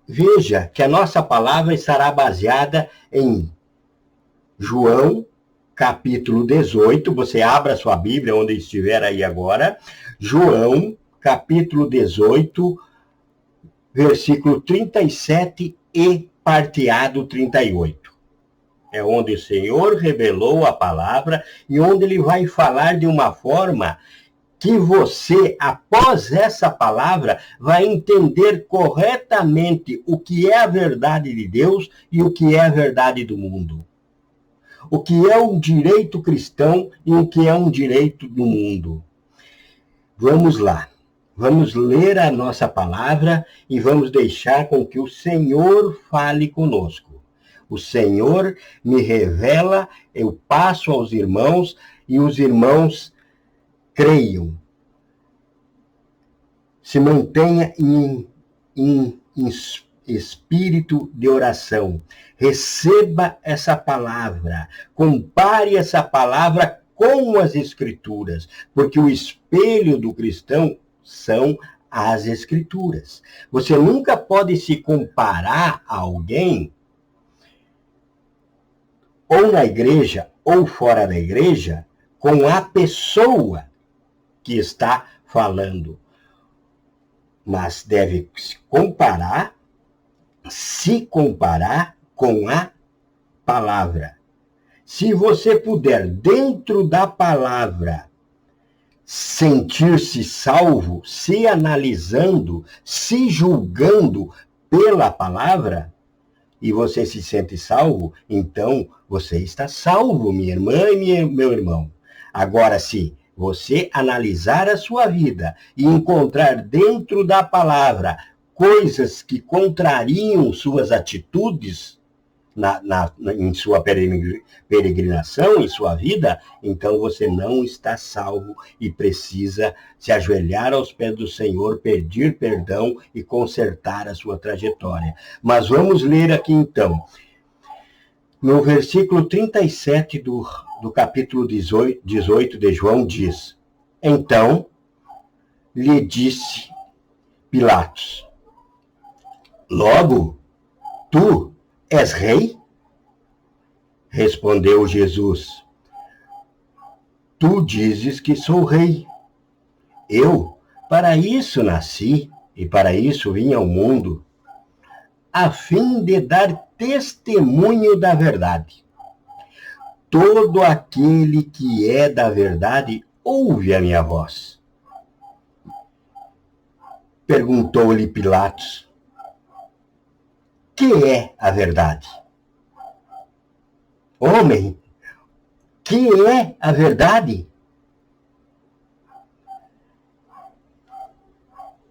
veja que a nossa palavra estará baseada em João, capítulo 18. Você abra sua Bíblia onde estiver aí agora. João, capítulo 18, versículo 37 e parteado 38. É onde o Senhor revelou a palavra e onde ele vai falar de uma forma que você, após essa palavra, vai entender corretamente o que é a verdade de Deus e o que é a verdade do mundo. O que é um direito cristão e o que é um direito do mundo. Vamos lá. Vamos ler a nossa palavra e vamos deixar com que o Senhor fale conosco. O Senhor me revela, eu passo aos irmãos e os irmãos creiam. Se mantenha em espírito de oração. Receba essa palavra. Compare essa palavra com as Escrituras, porque o espelho do cristão são as Escrituras. Você nunca pode se comparar a alguém, ou na igreja, ou fora da igreja, com a pessoa que está falando. Mas deve se comparar com a palavra. Se você puder, dentro da palavra, sentir-se salvo, se analisando, se julgando pela palavra, e você se sente salvo, então você está salvo, minha irmã e meu irmão. Agora, se você analisar a sua vida e encontrar dentro da palavra coisas que contrariam suas atitudes em sua peregrinação, em sua vida, então você não está salvo e precisa se ajoelhar aos pés do Senhor, pedir perdão e consertar a sua trajetória. Mas vamos ler aqui então. No versículo 37 do capítulo 18 de João diz: Então lhe disse Pilatos: Logo, tu és rei? Respondeu Jesus: Tu dizes que sou rei. Eu, para isso nasci e para isso vim ao mundo, a fim de dar testemunho da verdade. Todo aquele que é da verdade ouve a minha voz. Perguntou-lhe Pilatos: Que é a verdade? Homem, que é a verdade?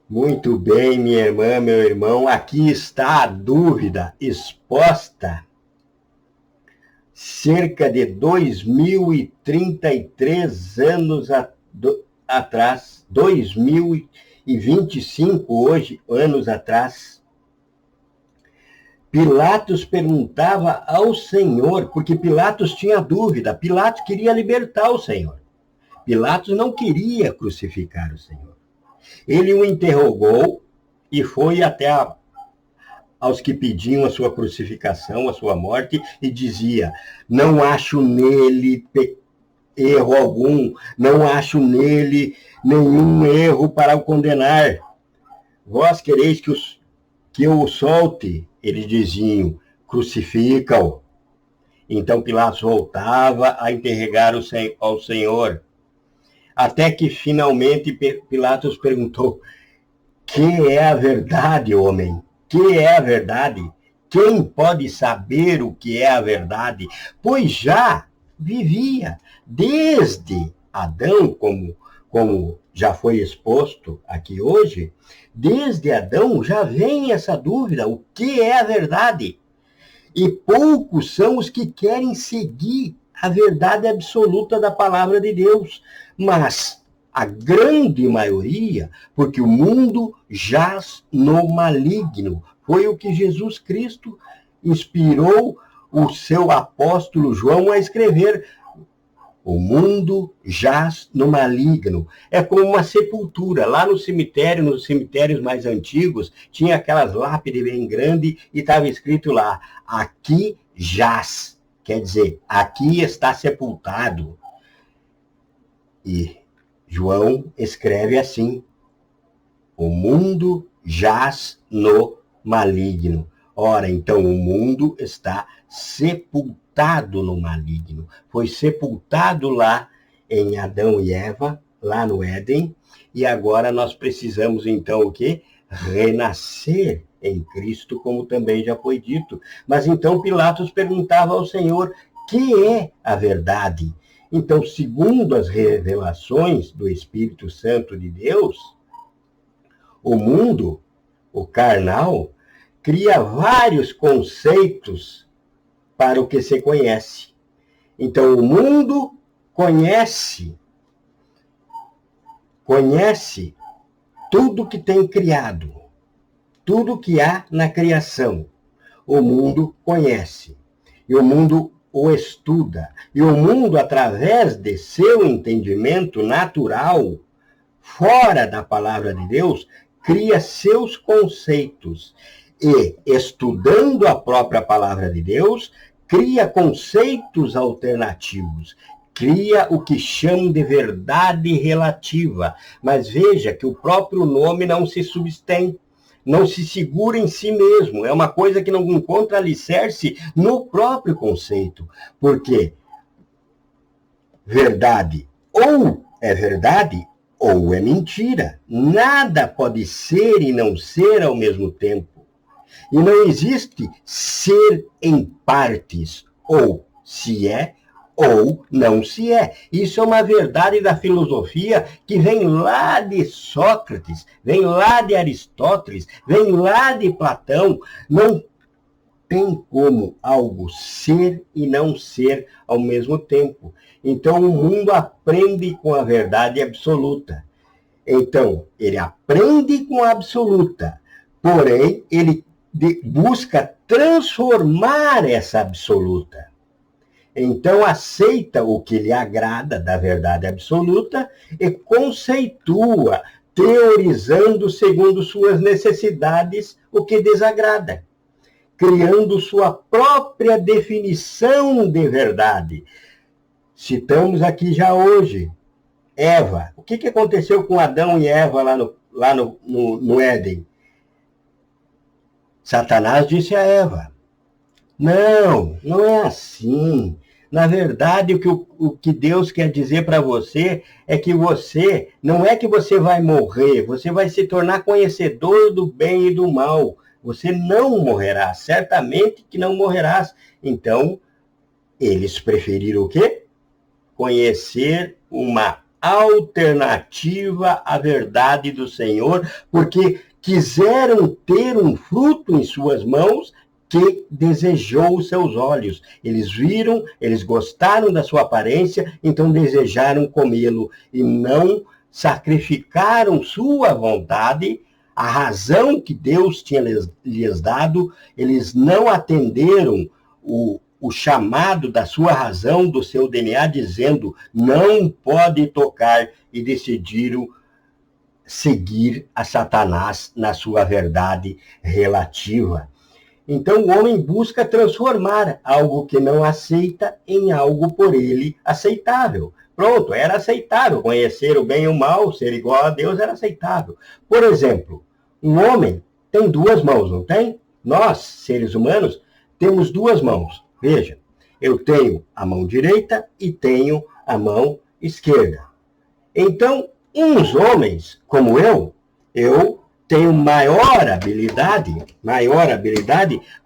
Muito bem, minha irmã, meu irmão, aqui está a dúvida exposta. Cerca de 2033 anos atrás, 2025 anos atrás, Pilatos perguntava ao Senhor, porque Pilatos tinha dúvida, Pilatos queria libertar o Senhor. Pilatos não queria crucificar o Senhor. Ele o interrogou e foi até aos que pediam a sua crucificação, a sua morte, e dizia: Não acho nele erro algum, não acho nele nenhum erro para o condenar. Vós quereis que eu o solte? Eles diziam: Crucifica-o. Então Pilatos voltava a interrogar ao Senhor. Até que finalmente Pilatos perguntou: Que é a verdade, homem? Que é a verdade? Quem pode saber o que é a verdade? Pois já vivia desde Adão, como já foi exposto aqui hoje, desde Adão já vem essa dúvida: o que é a verdade? E poucos são os que querem seguir a verdade absoluta da palavra de Deus. Mas a grande maioria, porque o mundo jaz no maligno. Foi o que Jesus Cristo inspirou o seu apóstolo João a escrever. O mundo jaz no maligno. É como uma sepultura. Lá no cemitério, nos cemitérios mais antigos, tinha aquelas lápides bem grandes e estava escrito lá, aqui jaz. Quer dizer, aqui está sepultado. E João escreve assim, o mundo jaz no maligno. Ora, então o mundo está sepultado no maligno. Foi sepultado lá em Adão e Eva, lá no Éden, e agora nós precisamos então o quê? Renascer em Cristo, como também já foi dito. Mas então Pilatos perguntava ao Senhor, que é a verdade? Então, segundo as revelações do Espírito Santo de Deus, o mundo, o carnal, cria vários conceitos para o que se conhece. Então, o mundo conhece tudo que tem criado, tudo que há na criação. O mundo conhece. E o mundo o estuda. E o mundo, através de seu entendimento natural, fora da palavra de Deus, cria seus conceitos. E, estudando a própria palavra de Deus, cria conceitos alternativos. Cria o que chamam de verdade relativa. Mas veja que o próprio nome não se substém. Não se segura em si mesmo. É uma coisa que não encontra alicerce no próprio conceito. Porque verdade ou é verdade ou é mentira. Nada pode ser e não ser ao mesmo tempo. E não existe ser em partes, ou se é, ou não se é. Isso é uma verdade da filosofia que vem lá de Sócrates, vem lá de Aristóteles, vem lá de Platão. Não tem como algo ser e não ser ao mesmo tempo. Então, o mundo aprende com a verdade absoluta. Então, ele aprende com a absoluta, porém, ele busca transformar essa absoluta. Então, aceita o que lhe agrada da verdade absoluta e conceitua, teorizando segundo suas necessidades o que desagrada, criando sua própria definição de verdade. Citamos aqui já hoje Eva. O que aconteceu com Adão e Eva lá no Éden? Satanás disse a Eva, não é assim. Na verdade, o que Deus quer dizer para você é que não é que você vai morrer, você vai se tornar conhecedor do bem e do mal. Você não morrerá, certamente que não morrerás. Então, eles preferiram o quê? Conhecer uma alternativa à verdade do Senhor, porque quiseram ter um fruto em suas mãos que desejou os seus olhos. Eles viram, eles gostaram da sua aparência, então desejaram comê-lo e não sacrificaram sua vontade, a razão que Deus tinha lhes dado. Eles não atenderam o chamado da sua razão, do seu DNA, dizendo não pode tocar, e decidiram seguir a Satanás na sua verdade relativa. Então o homem busca transformar algo que não aceita em algo por ele aceitável. Pronto, era aceitável. Conhecer o bem e o mal, ser igual a Deus, era aceitável. Por exemplo, um homem tem duas mãos, não tem? Nós, seres humanos, temos duas mãos. Veja, eu tenho a mão direita e tenho a mão esquerda. Então, uns homens, como eu tenho maior habilidade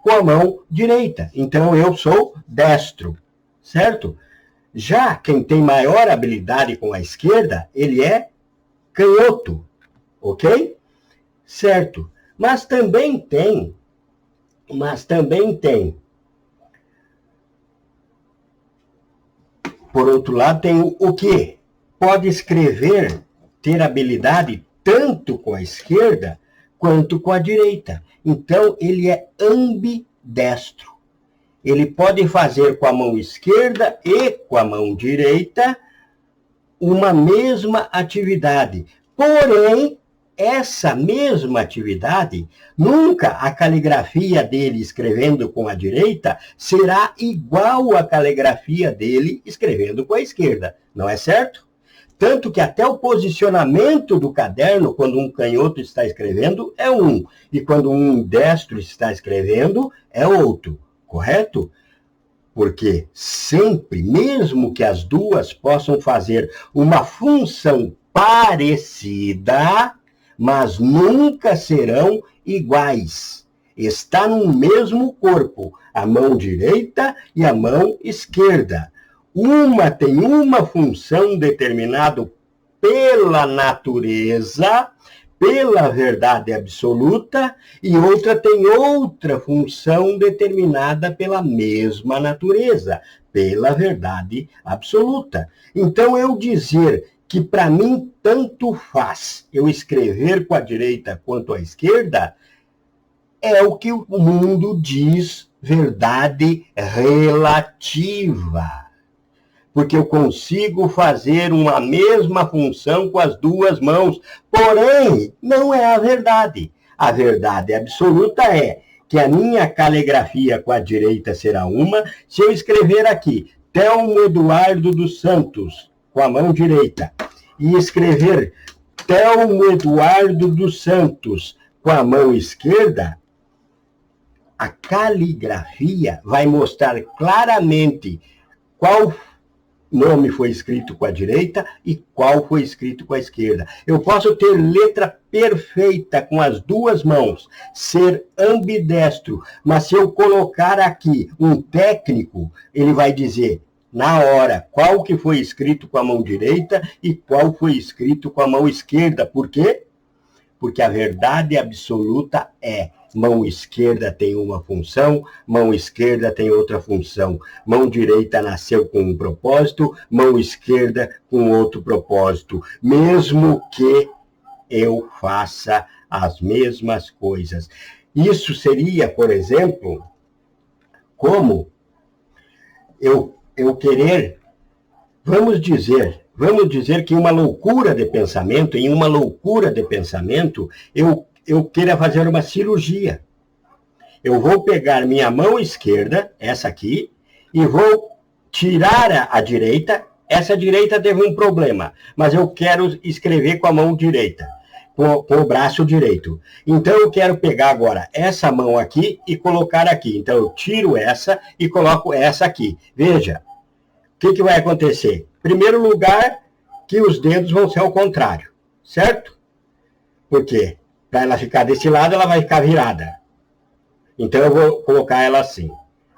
com a mão direita. Então, eu sou destro, certo? Já quem tem maior habilidade com a esquerda, ele é canhoto, ok? Certo. Mas também tem. Por outro lado, tem o quê? Pode escrever, ter habilidade tanto com a esquerda quanto com a direita. Então, ele é ambidestro. ele pode fazer com a mão esquerda e com a mão direita uma mesma atividade. Porém, essa mesma atividade, nunca a caligrafia dele escrevendo com a direita será igual à caligrafia dele escrevendo com a esquerda. Não é certo? Tanto que até o posicionamento do caderno, quando um canhoto está escrevendo, é um. E quando um destro está escrevendo, é outro. Correto? Porque sempre, mesmo que as duas possam fazer uma função parecida, mas nunca serão iguais. Está no mesmo corpo, a mão direita e a mão esquerda. Uma tem uma função determinada pela natureza, pela verdade absoluta, e outra tem outra função determinada pela mesma natureza, pela verdade absoluta. Então, eu dizer que para mim tanto faz eu escrever com a direita quanto a esquerda, é o que o mundo diz verdade relativa. Porque eu consigo fazer uma mesma função com as duas mãos. Porém, não é a verdade. A verdade absoluta é que a minha caligrafia com a direita será uma. Se eu escrever aqui, Telmo Eduardo dos Santos, com a mão direita, e escrever Telmo Eduardo dos Santos com a mão esquerda, a caligrafia vai mostrar claramente qual nome foi escrito com a direita e qual foi escrito com a esquerda. Eu posso ter letra perfeita com as duas mãos, ser ambidestro, mas se eu colocar aqui um técnico, ele vai dizer na hora qual que foi escrito com a mão direita e qual foi escrito com a mão esquerda. Por quê? Porque a verdade absoluta é: mão esquerda tem uma função, mão esquerda tem outra função. Mão direita nasceu com um propósito, mão esquerda com outro propósito. Mesmo que eu faça as mesmas coisas. Isso seria, por exemplo, como eu querer, vamos dizer que em uma loucura de pensamento, eu queira fazer uma cirurgia. Eu vou pegar minha mão esquerda, essa aqui, e vou tirar a direita. Essa direita teve um problema, mas eu quero escrever com a mão direita, com o braço direito. Então, eu quero pegar agora essa mão aqui e colocar aqui. Então, eu tiro essa e coloco essa aqui. Veja, o que vai acontecer? Em primeiro lugar, que os dedos vão ser ao contrário, certo? Por quê? Para ela ficar desse lado, ela vai ficar virada. Então, eu vou colocar ela assim,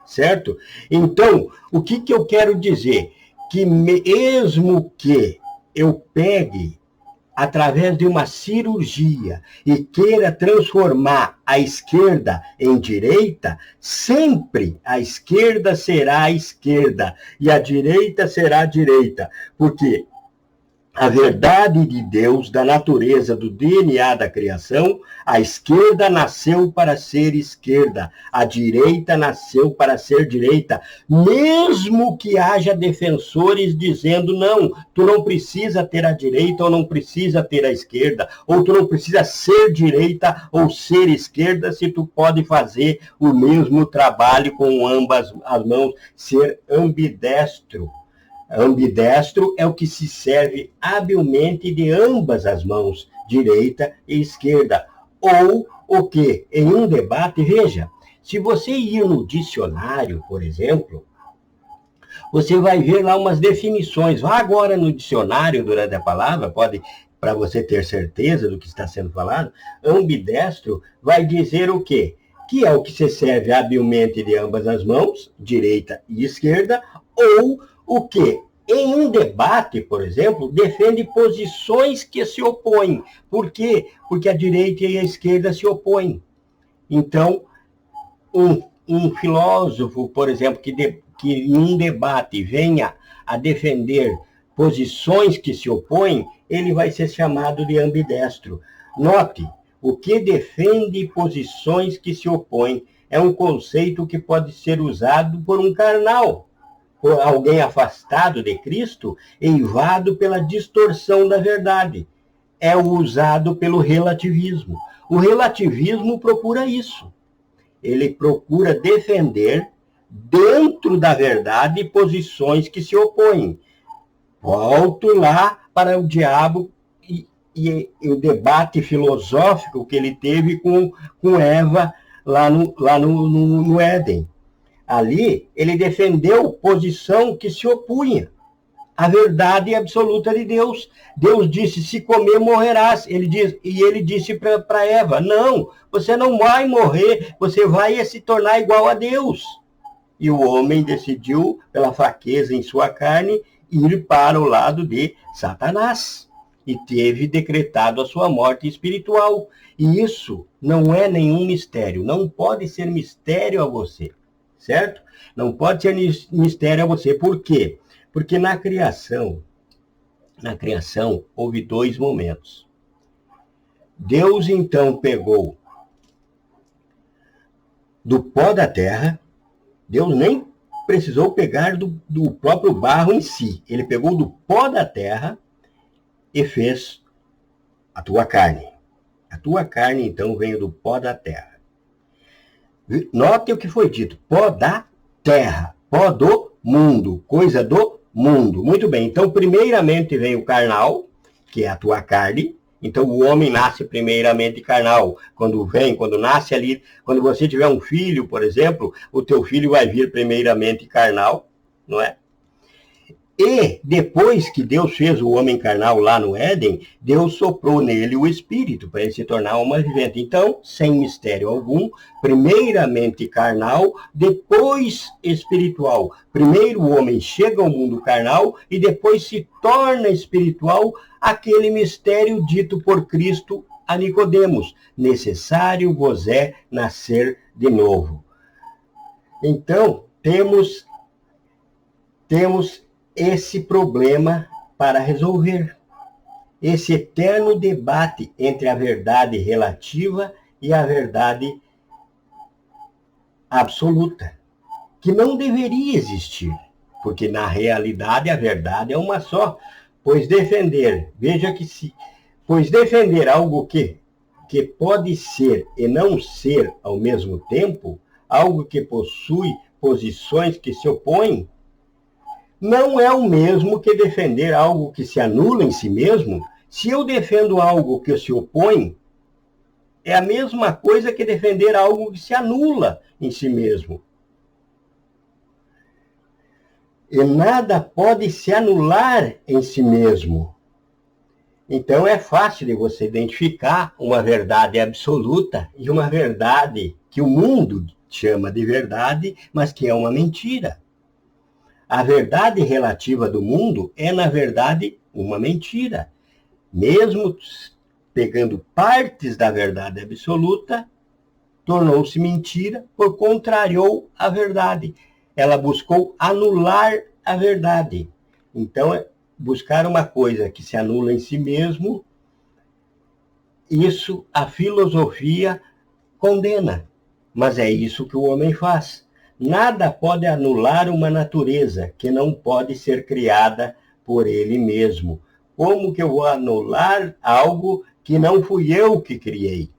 certo? Então, o que eu quero dizer? Que mesmo que eu pegue através de uma cirurgia e queira transformar a esquerda em direita, sempre a esquerda será a esquerda e a direita será a direita. Porque a verdade de Deus, da natureza, do DNA da criação, a esquerda nasceu para ser esquerda, a direita nasceu para ser direita, mesmo que haja defensores dizendo, não, tu não precisa ter a direita ou não precisa ter a esquerda, ou tu não precisa ser direita ou ser esquerda, se tu pode fazer o mesmo trabalho com ambas as mãos, ser ambidestro. Ambidestro é o que se serve habilmente de ambas as mãos, direita e esquerda. Ou o que? Em um debate, veja, se você ir no dicionário, por exemplo, você vai ver lá umas definições. Vá agora no dicionário durante a palavra, pode, para você ter certeza do que está sendo falado, ambidestro vai dizer o quê? Que é o que se serve habilmente de ambas as mãos, direita e esquerda, ou o que, em um debate, por exemplo, defende posições que se opõem. Por quê? Porque a direita e a esquerda se opõem. Então, um filósofo, por exemplo, que em um debate venha a defender posições que se opõem, ele vai ser chamado de ambidestro. Note, o que defende posições que se opõem é um conceito que pode ser usado por um carnal, por alguém afastado de Cristo, eivado pela distorção da verdade. É usado pelo relativismo. O relativismo procura isso. Ele procura defender, dentro da verdade, posições que se opõem. Volto lá para o diabo e o debate filosófico que ele teve com Eva lá no Éden. Ali, ele defendeu posição que se opunha à verdade absoluta de Deus. Deus disse, se comer, morrerás. Ele disse para Eva, não, você não vai morrer, você vai se tornar igual a Deus. E o homem decidiu, pela fraqueza em sua carne, ir para o lado de Satanás. E teve decretado a sua morte espiritual. E isso não é nenhum mistério, não pode ser mistério a você. Certo? Não pode ser mistério a você. Por quê? Porque na criação houve 2 momentos. Deus então pegou do pó da terra, Deus nem precisou pegar do próprio barro em si. Ele pegou do pó da terra e fez a tua carne. A tua carne então veio do pó da terra. Note o que foi dito, pó da terra, pó do mundo, coisa do mundo. Muito bem, então primeiramente vem o carnal, que é a tua carne. Então o homem nasce primeiramente carnal. Quando nasce ali, quando você tiver um filho, por exemplo, o teu filho vai vir primeiramente carnal, não é? E depois que Deus fez o homem carnal lá no Éden, Deus soprou nele o espírito para ele se tornar alma vivente. Então, sem mistério algum, primeiramente carnal, depois espiritual. Primeiro o homem chega ao mundo carnal e depois se torna espiritual, aquele mistério dito por Cristo a Nicodemos: necessário vos é nascer de novo. Então, temos esse problema para resolver. Esse eterno debate entre a verdade relativa e a verdade absoluta, que não deveria existir, porque na realidade a verdade é uma só. Pois defender algo que pode ser e não ser ao mesmo tempo, algo que possui posições que se opõem, não é o mesmo que defender algo que se anula em si mesmo. Se eu defendo algo que se opõe, é a mesma coisa que defender algo que se anula em si mesmo. E nada pode se anular em si mesmo. Então é fácil de você identificar uma verdade absoluta e uma verdade que o mundo chama de verdade, mas que é uma mentira. A verdade relativa do mundo é, na verdade, uma mentira. Mesmo pegando partes da verdade absoluta, tornou-se mentira, por contrariou a verdade. Ela buscou anular a verdade. Então, buscar uma coisa que se anula em si mesmo, isso a filosofia condena. Mas é isso que o homem faz. Nada pode anular uma natureza que não pode ser criada por ele mesmo. Como que eu vou anular algo que não fui eu que criei?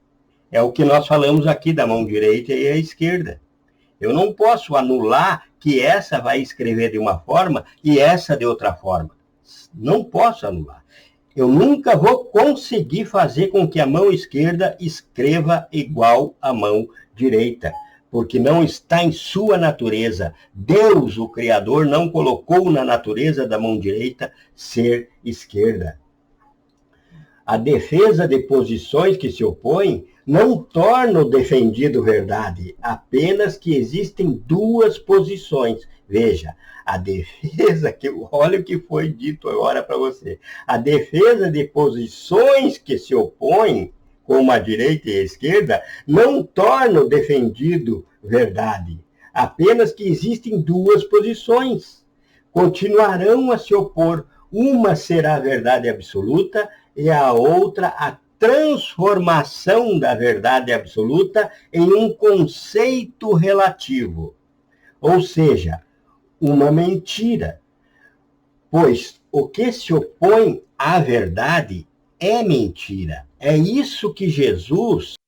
É o que nós falamos aqui da mão direita e a esquerda. Eu não posso anular que essa vai escrever de uma forma e essa de outra forma. Não posso anular. Eu nunca vou conseguir fazer com que a mão esquerda escreva igual à mão direita, porque não está em sua natureza. Deus, o Criador, não colocou na natureza da mão direita ser esquerda. A defesa de posições que se opõem não torna o defendido verdade, apenas que existem 2 posições. Veja, a defesa, olha o que foi dito agora para você, a defesa de posições que se opõem, como a direita e a esquerda, não torna o defendido verdade. Apenas que existem 2 posições. Continuarão a se opor. Uma será a verdade absoluta e a outra a transformação da verdade absoluta em um conceito relativo, ou seja, uma mentira. Pois o que se opõe à verdade é mentira. É isso que Jesus